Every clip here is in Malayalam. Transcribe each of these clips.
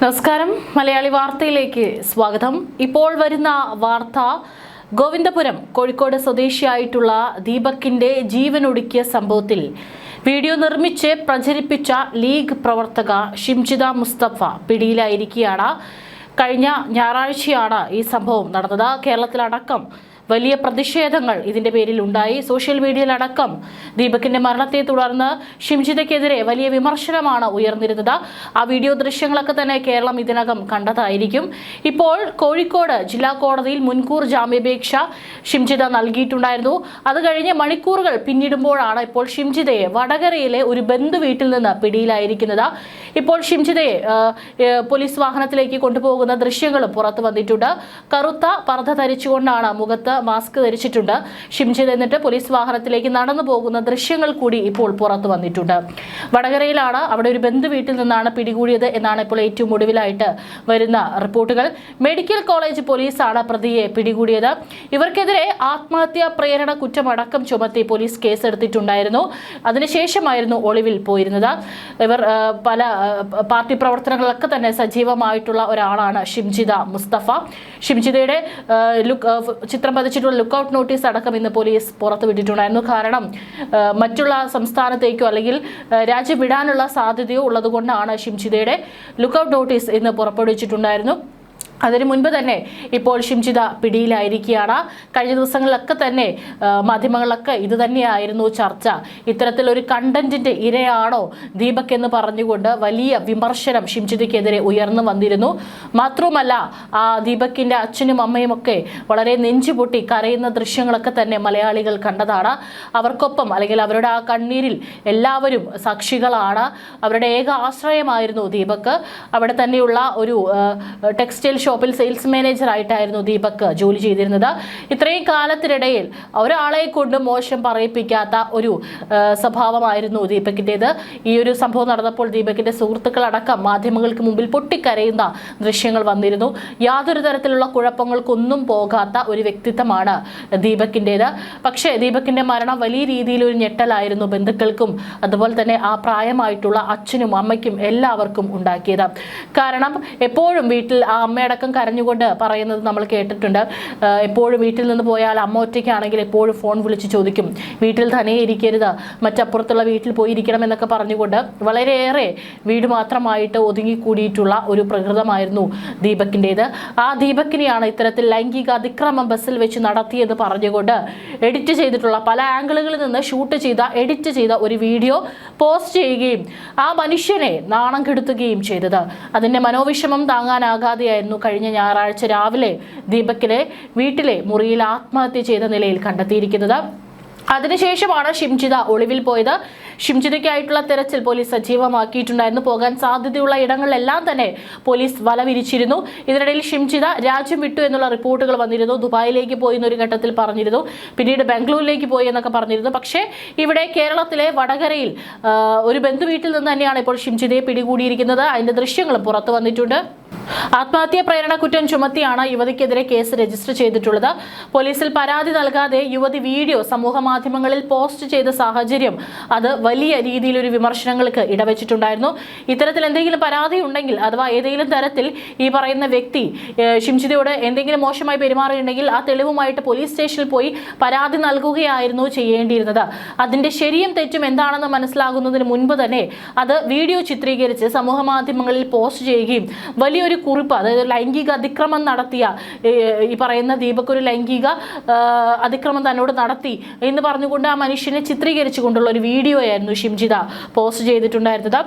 നമസ്കാരം, മലയാളി വാർത്തയിലേക്ക് സ്വാഗതം. ഇപ്പോൾ വരുന്ന വാർത്ത ഗോവിന്ദപുരം കോഴിക്കോട് സ്വദേശിയായിട്ടുള്ള ദീപകിന്റെ ജീവനൊടുക്കിയ സംഭവത്തിൽ വീഡിയോ നിർമ്മിച്ച് പ്രചരിപ്പിച്ച ലീഗ് പ്രവർത്തക ഷിംജിത മുസ്തഫ പിടിയിലായിരിക്കുകയാണ്. കഴിഞ്ഞ ഞായറാഴ്ചയാണ് ഈ സംഭവം നടന്നത്. കേരളത്തിലടക്കം വലിയ പ്രതിഷേധങ്ങൾ ഇതിന്റെ പേരിൽ ഉണ്ടായി. സോഷ്യൽ മീഡിയയിലടക്കം ദീപകിന്റെ മരണത്തെ തുടർന്ന് ഷിംജിതയ്ക്കെതിരെ വലിയ വിമർശനമാണ് ഉയർന്നിരുന്നത്. ആ വീഡിയോ ദൃശ്യങ്ങളൊക്കെ തന്നെ കേരളം ഇതിനകം കണ്ടതായിരിക്കും. ഇപ്പോൾ കോഴിക്കോട് ജില്ലാ കോടതിയിൽ മുൻകൂർ ജാമ്യാപേക്ഷ ഷിംജിത നൽകിയിട്ടുണ്ടായിരുന്നു. അത് കഴിഞ്ഞ് മണിക്കൂറുകൾ പിന്നിടുമ്പോഴാണ് ഇപ്പോൾ ഷിംജിതയെ വടകരയിലെ ഒരു ബന്ധു വീട്ടിൽ നിന്ന് പിടിയിലായിരിക്കുന്നത്. ഇപ്പോൾ ഷിംജിതയെ പോലീസ് വാഹനത്തിലേക്ക് കൊണ്ടുപോകുന്ന ദൃശ്യങ്ങളും പുറത്തു വന്നിട്ടുണ്ട്. കറുത്ത പർദ്ദ ധരിച്ചുകൊണ്ടാണ്, മുഖത്ത് മാസ്ക് ധരിച്ചിട്ടുണ്ട് ഷിംജിത. എന്നിട്ട് പോലീസ് വാഹനത്തിലേക്ക് നടന്നു പോകുന്ന ദൃശ്യങ്ങൾ കൂടി ഇപ്പോൾ പുറത്തു വന്നിട്ടുണ്ട്. വടകരയിലാണ്, അവിടെ ഒരു ബന്ധു വീട്ടിൽ നിന്നാണ് പിടികൂടിയത് എന്നാണ് ഇപ്പോൾ ഏറ്റവും ഒടുവിലായിട്ട് വരുന്ന റിപ്പോർട്ടുകൾ. മെഡിക്കൽ കോളേജ് പോലീസാണ് പ്രതിയെ പിടികൂടിയത്. ഇവർക്കെതിരെ ആത്മഹത്യാ പ്രേരണ കുറ്റമടക്കം ചുമത്തി പോലീസ് കേസെടുത്തിട്ടുണ്ടായിരുന്നു. അതിനുശേഷമായിരുന്നു ഒളിവിൽ പോയിരുന്നത്. ഇവർ പല പാർട്ടി പ്രവർത്തനങ്ങളൊക്കെ തന്നെ സജീവമായിട്ടുള്ള ഒരാളാണ് ഷിംജിത മുസ്തഫ. ഷിംജിതയുടെ ചിത്രം പതിച്ചിട്ടുള്ള ലുക്കൌട്ട് നോട്ടീസ് അടക്കം ഇന്ന് പോലീസ് പുറത്തുവിട്ടിട്ടുണ്ടായിരുന്നു. കാരണം മറ്റുള്ള സംസ്ഥാനത്തേക്കോ അല്ലെങ്കിൽ രാജ്യം വിടാനുള്ള സാധ്യതയോ ഉള്ളതുകൊണ്ടാണ് ഷിംജിതയുടെ ലുക്കൌട്ട് നോട്ടീസ് ഇന്ന് പുറപ്പെടുവിച്ചിട്ടുണ്ടായിരുന്നു. അതിനു മുൻപ് തന്നെ ഇപ്പോൾ ഷിംജിത പിടിയിലായിരിക്കുകയാണ്. കഴിഞ്ഞ ദിവസങ്ങളിലൊക്കെ തന്നെ മാധ്യമങ്ങളിലൊക്കെ ഇത് തന്നെയായിരുന്നു ചർച്ച. ഇത്തരത്തിലൊരു കണ്ടന്റിന്റെ ഇരയാണോ ദീപക് എന്ന് പറഞ്ഞുകൊണ്ട് വലിയ വിമർശനം ഷിംജിതയ്ക്കെതിരെ ഉയർന്നു വന്നിരുന്നു. മാത്രവുമല്ല, ആ ദീപകിന്റെ അച്ഛനും അമ്മയും ഒക്കെ വളരെ നെഞ്ചുപൊട്ടി കരയുന്ന ദൃശ്യങ്ങളൊക്കെ തന്നെ മലയാളികൾ കണ്ടതാണ്. അവർക്കൊപ്പം അല്ലെങ്കിൽ അവരുടെ ആ കണ്ണീരിൽ എല്ലാവരും സാക്ഷികളാണ്. അവരുടെ ഏക ആശ്രയമായിരുന്നു ദീപക്. അവിടെ തന്നെയുള്ള ഒരു ടെക്സ്റ്റൈൽ ഷോപ്പിൽ സെയിൽസ് മാനേജർ ആയിട്ടായിരുന്നു ദീപക് ജോലി ചെയ്തിരുന്നത്. ഇത്രയും കാലത്തിനിടയിൽ ഒരാളെ കൊണ്ട് മോശം പറയിപ്പിക്കാത്ത ഒരു സ്വഭാവമായിരുന്നു ദീപകിൻ്റേത്. ഈ ഒരു സംഭവം നടന്നപ്പോൾ ദീപകിന്റെ സുഹൃത്തുക്കളടക്കം മാധ്യമങ്ങൾക്ക് മുമ്പിൽ പൊട്ടിക്കരയുന്ന ദൃശ്യങ്ങൾ വന്നിരുന്നു. യാതൊരു തരത്തിലുള്ള കുഴപ്പങ്ങൾക്കൊന്നും പോകാത്ത ഒരു വ്യക്തിത്വമാണ് ദീപകിൻ്റേത്. പക്ഷേ ദീപകിന്റെ മരണം വലിയ രീതിയിലൊരു ഞെട്ടലായിരുന്നു ബന്ധുക്കൾക്കും അതുപോലെ തന്നെ ആ പ്രായമായിട്ടുള്ള അച്ഛനും അമ്മയ്ക്കും എല്ലാവർക്കും ഉണ്ടാക്കിയത്. കാരണം എപ്പോഴും വീട്ടിൽ ആ അമ്മയുടെ കരഞ്ഞുകൊണ്ട് പറയുന്നത് നമ്മൾ കേട്ടിട്ടുണ്ട്. എപ്പോഴും വീട്ടിൽ നിന്ന് പോയാൽ അമ്മ ഒറ്റയ്ക്കാണെങ്കിൽ എപ്പോഴും ഫോൺ വിളിച്ച് ചോദിക്കും, വീട്ടിൽ തന്നെ ഇരിക്കരുത്, മറ്റപ്പുറത്തുള്ള വീട്ടിൽ പോയിരിക്കണം എന്നൊക്കെ പറഞ്ഞുകൊണ്ട് വളരെയേറെ വീട് മാത്രമായിട്ട് ഒതുങ്ങിക്കൂടിയിട്ടുള്ള ഒരു പ്രകൃതമായിരുന്നു ദീപകിൻ്റേത്. ആ ദീപകിനെയാണ് ഇത്തരത്തിൽ ലൈംഗിക അതിക്രമം ബസ്സിൽ വെച്ച് നടത്തിയെന്ന് പറഞ്ഞുകൊണ്ട് എഡിറ്റ് ചെയ്തിട്ടുള്ള, പല ആംഗിളുകളിൽ നിന്ന് ഷൂട്ട് ചെയ്ത എഡിറ്റ് ചെയ്ത ഒരു വീഡിയോ പോസ്റ്റ് ചെയ്യുകയും ആ മനുഷ്യനെ നാണം കെടുത്തുകയും ചെയ്തത്. അതിൻ്റെ മനോവിഷമം താങ്ങാനാകാതെയായിരുന്നു കഴിഞ്ഞ ഞായറാഴ്ച രാവിലെ ദീപകിനെ വീട്ടിലെ മുറിയിൽ ആത്മഹത്യ ചെയ്ത നിലയിൽ കണ്ടെത്തിയിരിക്കുന്നത്. അതിനുശേഷമാണ് ഷിംജിത ഒളിവിൽ പോയത്. ഷിംജിതയ്ക്കായിട്ടുള്ള തെരച്ചിൽ പോലീസ് സജീവമാക്കിയിട്ടുണ്ടായിരുന്നു. പോകാൻ സാധ്യതയുള്ള ഇടങ്ങളിലെല്ലാം തന്നെ പോലീസ് വല വിരിച്ചിരുന്നു. ഇതിനിടയിൽ ഷിംജിത രാജ്യം വിട്ടു എന്നുള്ള റിപ്പോർട്ടുകൾ വന്നിരുന്നു. ദുബായിലേക്ക് പോയി എന്നൊരു ഘട്ടത്തിൽ പറഞ്ഞിരുന്നു. പിന്നീട് ബാംഗ്ലൂരിലേക്ക് പോയി എന്നൊക്കെ പറഞ്ഞിരുന്നു. പക്ഷേ ഇവിടെ കേരളത്തിലെ വടകരയിൽ ഒരു ബന്ധുവീട്ടിൽ നിന്ന് തന്നെയാണ് ഇപ്പോൾ ഷിംജിതയെ പിടികൂടിയിരിക്കുന്നത്. അതിന്റെ ദൃശ്യങ്ങളും പുറത്തു വന്നിട്ടുണ്ട്. ആത്മഹത്യാ പ്രേരണ കുറ്റം ചുമത്തിയാണ് യുവതിക്കെതിരെ കേസ് രജിസ്റ്റർ ചെയ്തിട്ടുള്ളത്. പോലീസിൽ പരാതി നൽകാതെ യുവതി വീഡിയോ സമൂഹ മാധ്യമങ്ങളിൽ പോസ്റ്റ് ചെയ്ത സാഹചര്യം അത് വലിയ രീതിയിലൊരു വിമർശനങ്ങൾക്ക് ഇടവെച്ചിട്ടുണ്ടായിരുന്നു. ഇത്തരത്തിൽ എന്തെങ്കിലും പരാതി ഉണ്ടെങ്കിൽ അഥവാ ഏതെങ്കിലും തരത്തിൽ ഈ പറയുന്ന വ്യക്തി ഷിംജിതയോട് എന്തെങ്കിലും മോശമായി പെരുമാറിയിട്ടുണ്ടെങ്കിൽ ആ തെളിവുമായിട്ട് പോലീസ് സ്റ്റേഷനിൽ പോയി പരാതി നൽകുകയായിരുന്നു ചെയ്യേണ്ടിയിരുന്നത്. അതിന്റെ ശരിയും തെറ്റും എന്താണെന്ന് മനസ്സിലാകുന്നതിന് മുൻപ് തന്നെ അത് വീഡിയോ ചിത്രീകരിച്ച് സമൂഹ മാധ്യമങ്ങളിൽ പോസ്റ്റ് ചെയ്യുകയും വലിയൊരു കുറിപ്പ്, അതായത് ലൈംഗിക അതിക്രമം നടത്തിയ ഈ പറയുന്ന ദീപക് ഒരു ലൈംഗിക അതിക്രമം തന്നോട് നടത്തി എന്ന് പറഞ്ഞുകൊണ്ട് ആ മനുഷ്യനെ ചിത്രീകരിച്ചുകൊണ്ടുള്ള ഒരു വീഡിയോ ആയിരുന്നു ഷിംജിത പോസ്റ്റ് ചെയ്തിട്ടുണ്ടായിരുന്നത്.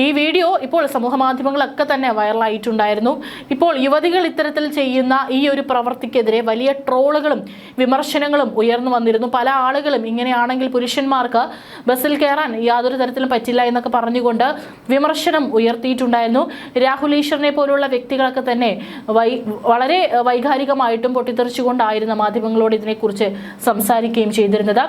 ഈ വീഡിയോ ഇപ്പോൾ സമൂഹ മാധ്യമങ്ങളൊക്കെ തന്നെ വൈറലായിട്ടുണ്ടായിരുന്നു. ഇപ്പോൾ യുവതികൾ ഇത്തരത്തിൽ ചെയ്യുന്ന ഈ ഒരു പ്രവൃത്തിക്കെതിരെ വലിയ ട്രോളുകളും വിമർശനങ്ങളും ഉയർന്നു വന്നിരുന്നു. പല ആളുകളും ഇങ്ങനെയാണെങ്കിൽ പുരുഷന്മാർക്ക് ബസ്സിൽ കയറാൻ യാതൊരു തരത്തിലും പറ്റില്ല എന്നൊക്കെ പറഞ്ഞുകൊണ്ട് വിമർശനം ഉയർത്തിയിട്ടുണ്ടായിരുന്നു. രാഹുൽ ഈശ്വറിനെ പോലുള്ള വ്യക്തികളൊക്കെ തന്നെ വളരെ വൈകാരികമായിട്ടും പൊട്ടിത്തെറിച്ചുകൊണ്ടായിരുന്നു മാധ്യമങ്ങളോട് ഇതിനെക്കുറിച്ച് സംസാരിക്കുകയും ചെയ്തിരുന്നത്.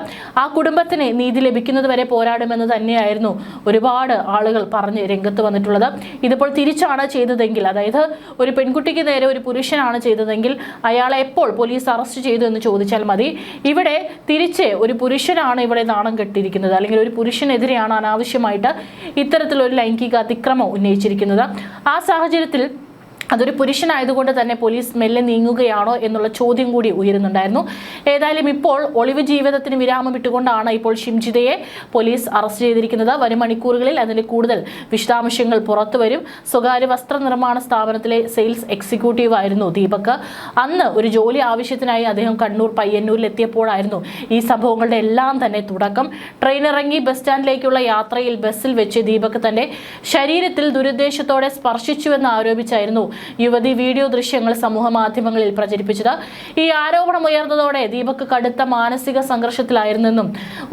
ആ കുടുംബത്തിന് നീതി ലഭിക്കുന്നതുവരെ പോരാടുമെന്ന് കൊലപാതകമെന്ന് തന്നെയായിരുന്നു ഒരുപാട് ആളുകൾ പറഞ്ഞ് രംഗത്ത് വന്നിട്ടുള്ളത്. ഇതിപ്പോൾ തിരിച്ചാണ് ചെയ്തതെങ്കിൽ, അതായത് ഒരു പെൺകുട്ടിക്ക് നേരെ ഒരു പുരുഷനാണ് ചെയ്തതെങ്കിൽ അയാളെ എപ്പോൾ പോലീസ് അറസ്റ്റ് ചെയ്തു എന്ന് ചോദിച്ചാൽ മതി. ഇവിടെ തിരിച്ച് ഒരു പുരുഷനാണ് ഇവിടെ നാണം കെട്ടിയിരിക്കുന്നത്, അല്ലെങ്കിൽ ഒരു പുരുഷനെതിരെയാണ് അനാവശ്യമായിട്ട് ഇത്തരത്തിലൊരു ലൈംഗിക അതിക്രമം ഉന്നയിച്ചിരിക്കുന്നത്. ആ സാഹചര്യത്തിൽ അതൊരു പുരുഷനായതുകൊണ്ട് തന്നെ പോലീസ് മെല്ലെ നീങ്ങുകയാണോ എന്നുള്ള ചോദ്യം കൂടി ഉയരുന്നുണ്ടായിരുന്നു. ഏതായാലും ഇപ്പോൾ ഒളിവ് ജീവിതത്തിന് വിരാമം ഇട്ടുകൊണ്ടാണ് ഇപ്പോൾ ഷിംജിതയെ പോലീസ് അറസ്റ്റ് ചെയ്തിരിക്കുന്നത്. വരും മണിക്കൂറുകളിൽ അതിന്റെ കൂടുതൽ വിശദാംശങ്ങൾ പുറത്തു വരും. സ്വകാര്യ വസ്ത്രനിർമ്മാണ സ്ഥാപനത്തിലെ സെയിൽസ് എക്സിക്യൂട്ടീവ് ആയിരുന്നു ദീപക്. അന്ന് ഒരു ജോലി ആവശ്യത്തിനായി അദ്ദേഹം കണ്ണൂർ പയ്യന്നൂരിൽ എത്തിയപ്പോഴായിരുന്നു ഈ സംഭവങ്ങളുടെ എല്ലാം തന്നെ തുടക്കം. ട്രെയിൻ ഇറങ്ങി ബസ് സ്റ്റാൻഡിലേക്കുള്ള യാത്രയിൽ ബസ്സിൽ വെച്ച് ദീപക് തന്റെ ശരീരത്തിൽ ദുരുദ്ദേശത്തോടെ സ്പർശിച്ചുവെന്ന് ആരോപിച്ചായിരുന്നു യുവതി വീഡിയോ ദൃശ്യങ്ങൾ സമൂഹ മാധ്യമങ്ങളിൽ പ്രചരിപ്പിച്ചത്. ഈ ആരോപണം ഉയർന്നതോടെ ദീപക് കടുത്ത മാനസിക സംഘർഷത്തിലായിരുന്നെന്നും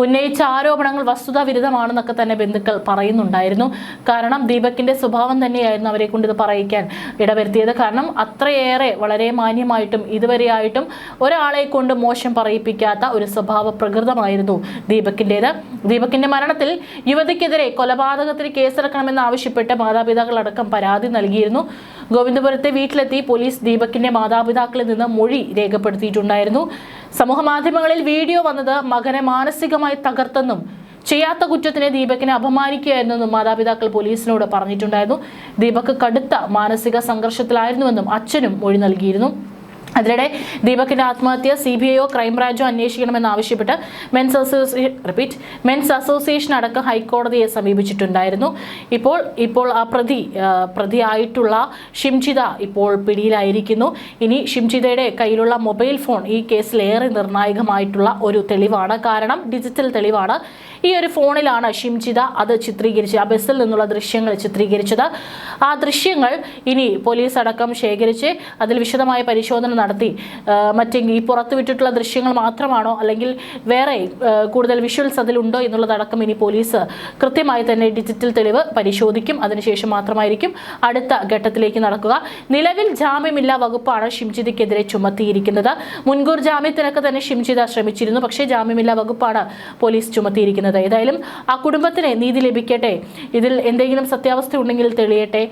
ഉന്നയിച്ച ആരോപണങ്ങൾ വസ്തുതാവിരുദ്ധമാണെന്നൊക്കെ തന്നെ ബന്ധുക്കൾ പറയുന്നുണ്ടായിരുന്നു. കാരണം ദീപകിന്റെ സ്വഭാവം തന്നെയായിരുന്നു അവരെ കൊണ്ട് ഇത് പറയിക്കാൻ ഇടവരുത്തിയത്. കാരണം അത്രയേറെ വളരെ മാന്യമായിട്ടും ഇതുവരെയായിട്ടും ഒരാളെ കൊണ്ട് മോശം പറയിപ്പിക്കാത്ത ഒരു സ്വഭാവ പ്രകൃതമായിരുന്നു ദീപകിന്റേത്. ദീപകിന്റെ മരണത്തിൽ യുവതിക്കെതിരെ കൊലപാതകത്തിന് കേസെടുക്കണമെന്ന് ആവശ്യപ്പെട്ട് മാതാപിതാക്കളടക്കം പരാതി നൽകിയിരുന്നു. ഗോവിന്ദപുരത്തെ വീട്ടിലെത്തി പോലീസ് ദീപകിന്റെ മാതാപിതാക്കളിൽ നിന്ന് മൊഴി രേഖപ്പെടുത്തിയിട്ടുണ്ടായിരുന്നു. സമൂഹ മാധ്യമങ്ങളിൽ വീഡിയോ വന്നത് മകനെ മാനസികമായി തകർത്തെന്നും ചെയ്യാത്ത കുറ്റത്തിനെ ദീപകിനെ അപമാനിക്കുകയായിരുന്നെന്നും മാതാപിതാക്കൾ പോലീസിനോട് പറഞ്ഞിട്ടുണ്ടായിരുന്നു. ദീപക് കടുത്ത മാനസിക സംഘർഷത്തിലായിരുന്നുവെന്നും അച്ഛനും മൊഴി നൽകിയിരുന്നു. അതിനിടെ ദീപകിന്റെ ആത്മഹത്യ CBIയോ ക്രൈംബ്രാഞ്ചോ അന്വേഷിക്കണമെന്നാവശ്യപ്പെട്ട് മെൻസ് അസോസിയേഷൻ അടക്കം ഹൈക്കോടതിയെ സമീപിച്ചിട്ടുണ്ടായിരുന്നു. ഇപ്പോൾ ആ പ്രതിയായിട്ടുള്ള ഷിംജിത ഇപ്പോൾ പിടിയിലായിരിക്കുന്നു. ഇനി ഷിംജിതയുടെ കയ്യിലുള്ള മൊബൈൽ ഫോൺ ഈ കേസിൽ ഏറെ നിർണായകമായിട്ടുള്ള ഒരു തെളിവാണ്. കാരണം ഡിജിറ്റൽ തെളിവാണ്. ഈ ഒരു ഫോണിലാണ് ഷിംജിത അത് ചിത്രീകരിച്ച് ആ ബസ്സിൽ നിന്നുള്ള ദൃശ്യങ്ങൾ ചിത്രീകരിച്ചത്. ആ ദൃശ്യങ്ങൾ ഇനി പോലീസ് അടക്കം ശേഖരിച്ച് അതിൽ വിശദമായ പരിശോധന നടത്തി ഈ പുറത്തുവിട്ടിട്ടുള്ള ദൃശ്യങ്ങൾ മാത്രമാണോ അല്ലെങ്കിൽ വേറെ കൂടുതൽ വിഷ്വൽസ് അതിലുണ്ടോ എന്നുള്ളതടക്കം ഇനി പോലീസ് കൃത്യമായി തന്നെ ഡിജിറ്റൽ തെളിവ് പരിശോധിക്കും. അതിനുശേഷം മാത്രമായിരിക്കും അടുത്ത ഘട്ടത്തിലേക്ക് നടക്കുക. നിലവിൽ ജാമ്യമില്ലാ വകുപ്പാണ് ഷിംജിതയ്ക്കെതിരെ ചുമത്തിയിരിക്കുന്നത്. മുൻകൂർ ജാമ്യത്തിനൊക്കെ തന്നെ ഷിംജിത ശ്രമിച്ചിരുന്നു. പക്ഷേ ജാമ്യമില്ലാ വകുപ്പാണ് പോലീസ് ചുമത്തിയിരിക്കുന്നത്. ഏതായാലും ആ കുടുംബത്തിന് നീതി ലഭിക്കട്ടെ. ഇതിൽ എന്തെങ്കിലും സത്യാവസ്ഥ ഉണ്ടെങ്കിൽ തെളിയട്ടെ.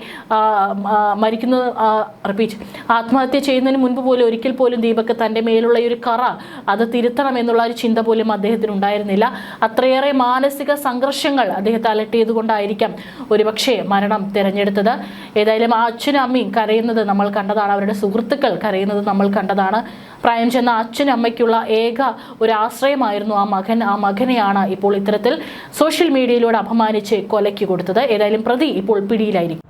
ആത്മഹത്യ ചെയ്യുന്നതിന് മുൻപ് പോലും ഒരിക്കൽ പോലും ദീപക് തൻ്റെ മേലുള്ള ഒരു കറ അത് തിരുത്തണം എന്നുള്ള ഒരു ചിന്ത പോലും അദ്ദേഹത്തിന് ഉണ്ടായിരുന്നില്ല. അത്രയേറെ മാനസിക സംഘർഷങ്ങൾ അദ്ദേഹത്തെ അലട്ടിയത് കൊണ്ടായിരിക്കാം ഒരുപക്ഷെ മരണം തിരഞ്ഞെടുത്തത്. ഏതായാലും ആ അച്ഛനും അമ്മയും കരയുന്നത് നമ്മൾ കണ്ടതാണ്. അവരുടെ സുഹൃത്തുക്കൾ കരയുന്നത് നമ്മൾ കണ്ടതാണ്. പ്രായം ചെന്ന അച്ഛനും അമ്മയ്ക്കുള്ള ഏക ഒരു ആശ്രയമായിരുന്നു ആ മകൻ. ആ മകനെയാണ് ഇപ്പോൾ ഇത്തരത്തിൽ സോഷ്യൽ മീഡിയയിലൂടെ അപമാനിച്ച് കൊലയ്ക്ക് കൊടുത്തത്. ഏതായാലും പ്രതി ഇപ്പോൾ പിടിയിലായിരിക്കും.